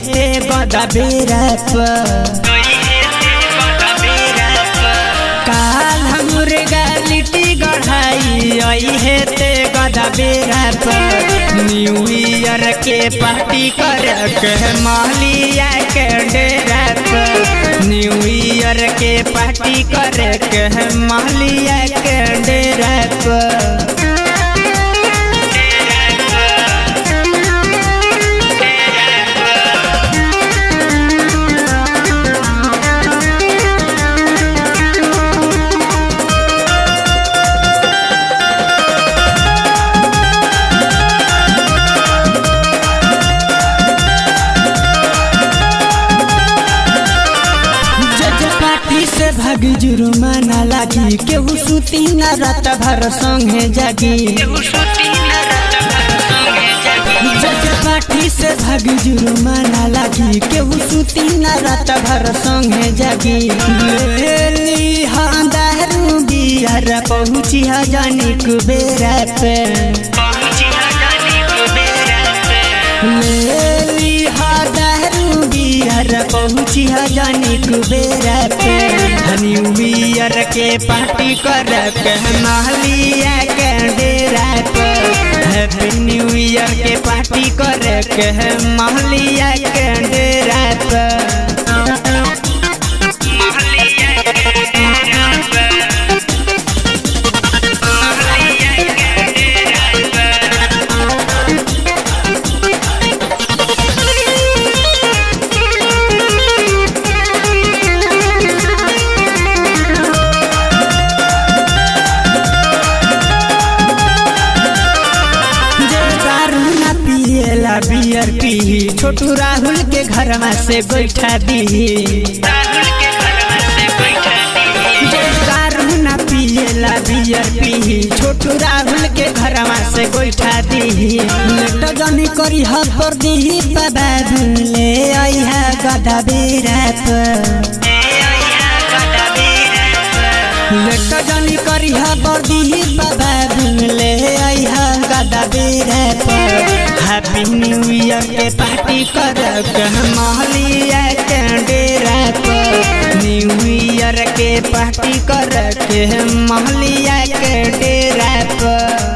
हेते गदा बेरप काल मुर्गा लिट्टी गढ़ाई आई हेते गदा बेरप न्यू ईयर के पार्टी कर के महलिया के डेरप न्यू ईयर के पार्टी कर के महलिया के डेरप से भागी जुर्माना लागी केहू सुती न रात भर संगे जागी जज पार्टी से भागी जुर्माना लागी केहू सुती न रात भर संगे जागी लेली हाँ दारू बिहार पहुँची जानी कुबेरा पे लेली हाँ दारू बिहार पहुँची जानी कुबेरा पे न्यू ईयर के पार्टी कर के महलिया के डेरा पे हैप्पी न्यू ईयर के पार्टी कर के महलिया के डेरा पे बियर पी छोटू राहुल के घर में से बैठा दी ना पिएला बियर पी छोटू राहुल के घर में से बैठा दी तो जानी करी हर दी बाबा ले आई है गदा बेरप लेट जानी करी हर दी बाबा ले आई है गदा बेरप हैप्पी न्यू ईयर के पार्टी कर के महलिया के डेरा पे न्यू ईयर के पार्टी कर के महलिया के डेरा पे।